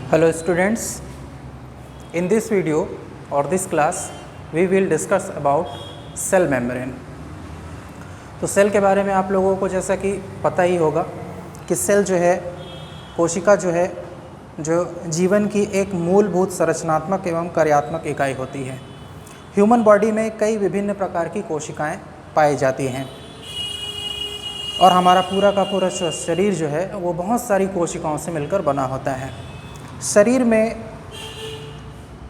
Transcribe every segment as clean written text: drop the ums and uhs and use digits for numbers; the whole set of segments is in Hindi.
Hello students, in this video or this class we will discuss about cell membrane। तो सेल के बारे में आप लोगों को जैसा कि पता ही होगा कि सेल जो है कोशिका जो जीवन की एक मूलभूत संरचनात्मक एवं कार्यात्मक इकाई होती है। ह्यूमन बॉडी में कई विभिन्न प्रकार की कोशिकाएं पाई जाती हैं और हमारा पूरा का पूरा शरीर जो है वो बहुत सारी कोशिकाओं से मिलकर बना होता है। शरीर में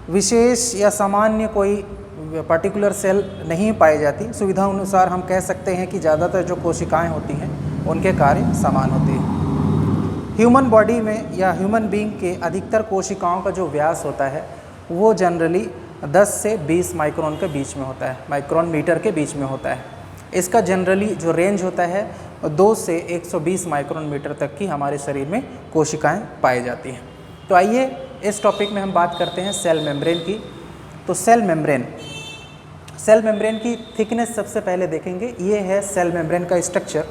विशेष या सामान्य कोई पर्टिकुलर सेल नहीं पाई जाती। सुविधा अनुसार हम कह सकते हैं कि ज़्यादातर जो कोशिकाएं होती हैं उनके कार्य समान होते हैं। ह्यूमन बॉडी में या ह्यूमन बीइंग के अधिकतर कोशिकाओं का जो व्यास होता है वो जनरली 10 से 20 माइक्रोन के बीच में होता है, माइक्रोन मीटर के बीच में होता है। इसका जनरली जो रेंज होता है 2 से 120 माइक्रोन मीटर तक की हमारे शरीर में कोशिकाएं पाई जाती हैं। तो आइए इस टॉपिक में हम बात करते हैं सेल मेम्ब्रेन की। तो सेल मेम्ब्रेन की थिकनेस सबसे पहले देखेंगे। ये है सेल मेम्ब्रेन का स्ट्रक्चर।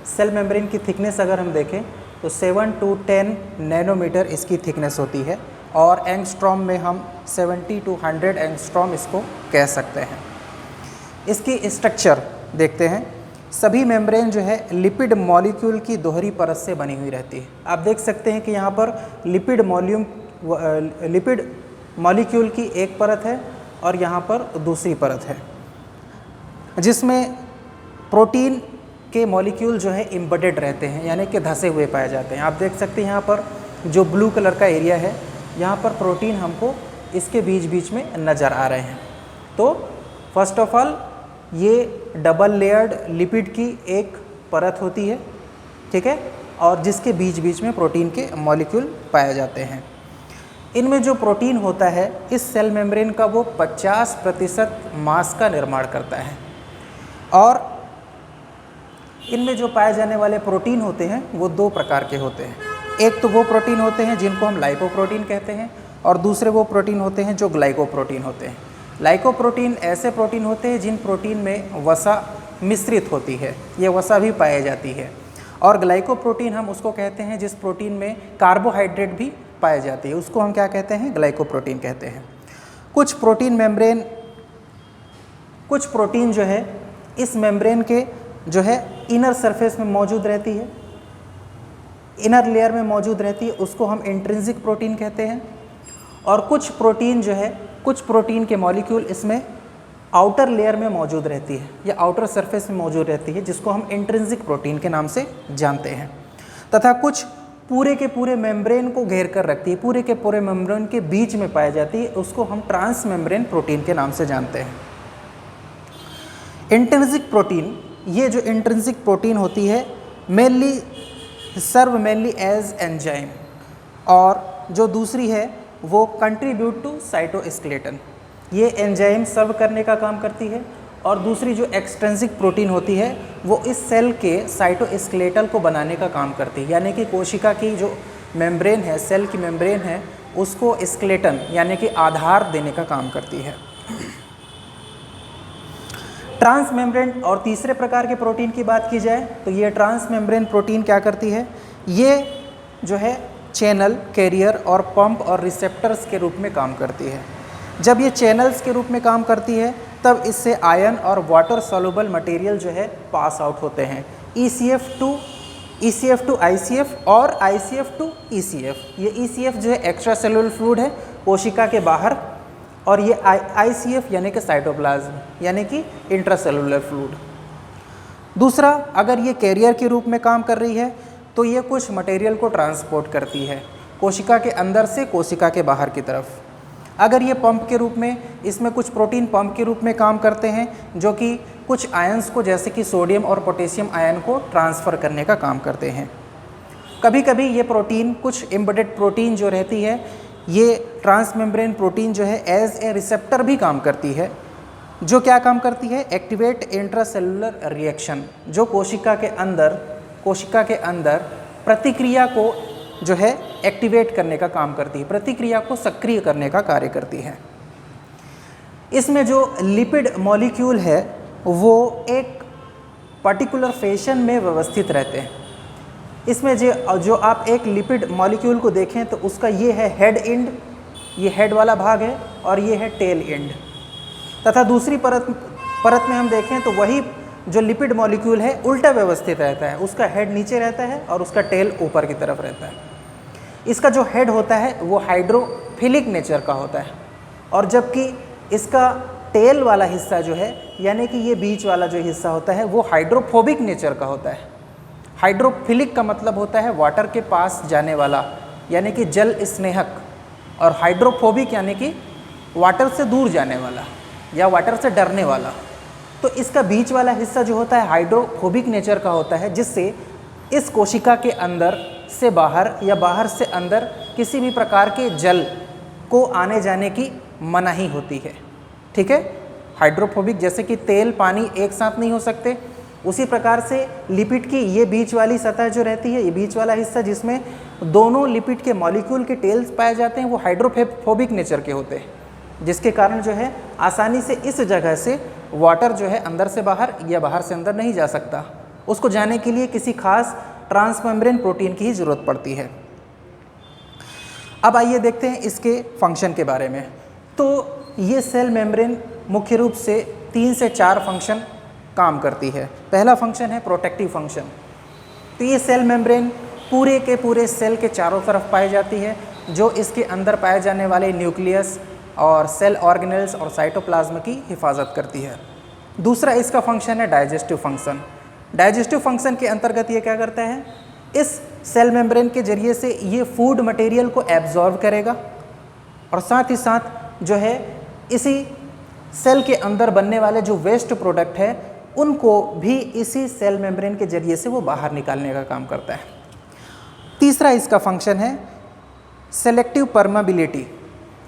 सेल मेम्ब्रेन की थिकनेस अगर हम देखें तो 7 to 10 नैनोमीटर इसकी थिकनेस होती है और एंगस्ट्रॉम में हम 70 to 100 एंगस्ट्रॉम इसको कह सकते हैं। इसकी स्ट्रक्चर देखते हैं। सभी मेम्ब्रेन जो है लिपिड मॉलिक्यूल की दोहरी परत से बनी हुई रहती है। आप देख सकते हैं कि यहाँ पर लिपिड मॉलिक्यूल की एक परत है और यहाँ पर दूसरी परत है जिसमें प्रोटीन के मॉलिक्यूल जो है एम्बेडेड रहते हैं, यानी कि धंसे हुए पाए जाते हैं। आप देख सकते हैं यहाँ पर जो ब्लू कलर का एरिया है, यहाँ पर प्रोटीन हमको इसके बीच बीच में नज़र आ रहे हैं। तो फर्स्ट ऑफ ऑल ये डबल लेयर्ड लिपिड की एक परत होती है, ठीक है, और जिसके बीच बीच में प्रोटीन के मॉलिक्यूल पाए जाते हैं। इनमें जो प्रोटीन होता है इस सेल मेम्ब्रेन का वो 50% मास का निर्माण करता है और इनमें जो पाए जाने वाले प्रोटीन होते हैं वो 2 प्रकार के होते हैं। एक तो वो प्रोटीन होते हैं जिनको हम लाइपोप्रोटीन कहते हैं और दूसरे वो प्रोटीन होते हैं जो ग्लाइकोप्रोटीन होते हैं। लाइकोप्रोटीन ऐसे प्रोटीन होते हैं जिन प्रोटीन में वसा मिश्रित होती है, ये वसा भी पाई जाती है। और ग्लाइकोप्रोटीन हम उसको कहते हैं जिस प्रोटीन में कार्बोहाइड्रेट भी पाई जाती है, उसको हम क्या कहते हैं, ग्लाइकोप्रोटीन कहते हैं। कुछ प्रोटीन जो है इस मेम्ब्रेन के जो है इनर सरफेस में मौजूद रहती है, इनर लेयर में मौजूद रहती है, उसको हम इंट्रिंसिक प्रोटीन कहते हैं। और कुछ प्रोटीन जो है, कुछ प्रोटीन के मॉलिक्यूल इसमें आउटर लेयर में मौजूद रहती है या आउटर सरफेस में मौजूद रहती है, जिसको हम इंट्रिंसिक प्रोटीन के नाम से जानते हैं। तथा कुछ पूरे के पूरे मेम्ब्रेन को घेर कर रखती है, पूरे के पूरे मेम्ब्रेन के बीच में पाई जाती है, उसको हम ट्रांस मेम्ब्रेन प्रोटीन के नाम से जानते हैं। इंट्रिंसिक प्रोटीन, ये जो इंट्रिंसिक प्रोटीन होती है सर्व मेनली एज एंजाइम, और जो दूसरी है वो कंट्रीब्यूट टू साइटोस्केलेटन, ये एंजाइम सर्व करने का काम करती है। और दूसरी जो एक्सट्रिंसिक प्रोटीन होती है वो इस सेल के साइटोस्केलेटल को बनाने का काम करती है, यानी कि कोशिका की जो मेम्ब्रेन है, सेल की मेम्ब्रेन है, उसको स्केलेटन यानी कि आधार देने का काम करती है। ट्रांस मेम्ब्रेन और तीसरे प्रकार के प्रोटीन की बात की जाए तो ये ट्रांस मेम्ब्रेन प्रोटीन क्या करती है, ये जो है चैनल, कैरियर और पंप और रिसेप्टर्स के रूप में काम करती है। जब ये चैनल्स के रूप में काम करती है तब इससे आयन और वाटर सॉल्युबल मटेरियल जो है पास आउट होते हैं, ECF टू ICF और ICF टू ECF। ये ECF जो है एक्स्ट्रा सेलुलर फ्लूइड है कोशिका के बाहर, और ये ICF यानी कि साइटोप्लाज्म यानी कि इंट्रासेलुलर फ्लूइड। दूसरा, अगर ये कैरियर के रूप में काम कर रही है तो ये कुछ मटेरियल को ट्रांसपोर्ट करती है कोशिका के अंदर से कोशिका के बाहर की तरफ। अगर ये पंप के रूप में, इसमें कुछ प्रोटीन पंप के रूप में काम करते हैं जो कि कुछ आयंस को जैसे कि सोडियम और पोटेशियम आयन को ट्रांसफ़र करने का काम करते हैं। कभी कभी ये प्रोटीन, कुछ एम्बेडेड प्रोटीन जो रहती है, ये ट्रांस मेम्ब्रेन प्रोटीन जो है एज ए रिसेप्टर भी काम करती है। जो क्या काम करती है, एक्टिवेट इंट्रासेलुलर रिएक्शन, जो कोशिका के अंदर प्रतिक्रिया को जो है एक्टिवेट करने का काम करती है, प्रतिक्रिया को सक्रिय करने का कार्य करती है। इसमें जो लिपिड मॉलिक्यूल है वो एक पर्टिकुलर फैशन में व्यवस्थित रहते हैं। इसमें जो आप एक लिपिड मॉलिक्यूल को देखें तो उसका ये है हेड एंड, ये हेड वाला भाग है, और ये है टेल एंड। तथा दूसरी परत में हम देखें तो वही जो लिपिड मॉलिक्यूल है उल्टा व्यवस्थित रहता है, उसका हेड नीचे रहता है और उसका टेल ऊपर की तरफ रहता है। इसका जो हेड होता है वो हाइड्रोफिलिक नेचर का होता है, और जबकि इसका टेल वाला हिस्सा जो है, यानी कि ये बीच वाला जो हिस्सा होता है, वो हाइड्रोफोबिक नेचर का होता है। हाइड्रोफिलिक का मतलब होता है वाटर के पास जाने वाला, यानी कि जल स्नेहक, और हाइड्रोफोबिक यानी कि वाटर से दूर जाने वाला या वाटर से डरने वाला। तो इसका बीच वाला हिस्सा जो होता है हाइड्रोफोबिक नेचर का होता है, जिससे इस कोशिका के अंदर से बाहर या बाहर से अंदर किसी भी प्रकार के जल को आने जाने की मनाही होती है। ठीक है, हाइड्रोफोबिक जैसे कि तेल पानी एक साथ नहीं हो सकते, उसी प्रकार से लिपिड की ये बीच वाली सतह जो रहती है, ये बीच वाला हिस्सा जिसमें दोनों लिपिड के मॉलिक्यूल के टेल्स पाए जाते हैं, वो हाइड्रोफोबिक नेचर के होते हैं, जिसके कारण जो है आसानी से इस जगह से वाटर जो है अंदर से बाहर या बाहर से अंदर नहीं जा सकता। उसको जाने के लिए किसी खास ट्रांसमेम्ब्रेन प्रोटीन की ही ज़रूरत पड़ती है। अब आइए देखते हैं इसके फंक्शन के बारे में। तो ये सेल मेम्ब्रेन मुख्य रूप से 3 से 4 फंक्शन काम करती है। पहला फंक्शन है प्रोटेक्टिव फंक्शन। तो ये सेल मेम्ब्रेन पूरे के पूरे सेल के चारों तरफ पाई जाती है, जो इसके अंदर पाए जाने वाले न्यूक्लियस और सेल ऑर्गेनेल्स और साइटोप्लाज्म की हिफाजत करती है। दूसरा इसका फंक्शन है डाइजेस्टिव फंक्शन। डाइजेस्टिव फंक्शन के अंतर्गत ये क्या करता है, इस सेल मेम्ब्रेन के जरिए से ये फूड मटेरियल को एब्जॉर्ब करेगा, और साथ ही साथ जो है इसी सेल के अंदर बनने वाले जो वेस्ट प्रोडक्ट है उनको भी इसी सेल मेम्ब्रेन के जरिए से वो बाहर निकालने का काम करता है। तीसरा इसका फंक्शन है सेलेक्टिव परमेबिलिटी,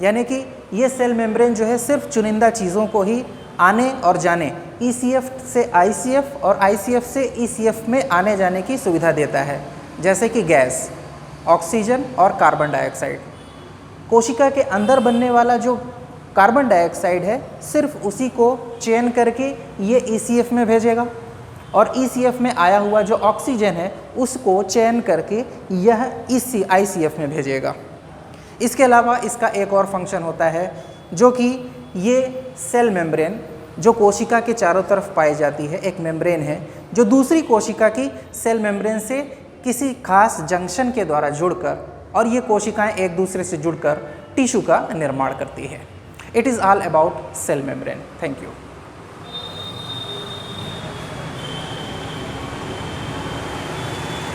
यानी कि ये सेल मेम्ब्रेन जो है सिर्फ चुनिंदा चीज़ों को ही आने और जाने, ECF से ICF और ICF से ECF में आने जाने की सुविधा देता है, जैसे कि गैस, ऑक्सीजन और कार्बन डाइऑक्साइड। कोशिका के अंदर बनने वाला जो कार्बन डाइऑक्साइड है सिर्फ उसी को चयन करके ये ECF में भेजेगा, और ECF में आया हुआ जो ऑक्सीजन है उसको चयन करके यह ICF में भेजेगा। इसके अलावा इसका एक और फंक्शन होता है, जो कि ये सेल मेम्ब्रेन जो कोशिका के चारों तरफ पाई जाती है, एक मेम्ब्रेन है जो दूसरी कोशिका की सेल मेम्ब्रेन से किसी खास जंक्शन के द्वारा जुड़कर, और ये कोशिकाएं एक दूसरे से जुड़कर टिश्यू का निर्माण करती है। It is all about cell membrane. Thank you.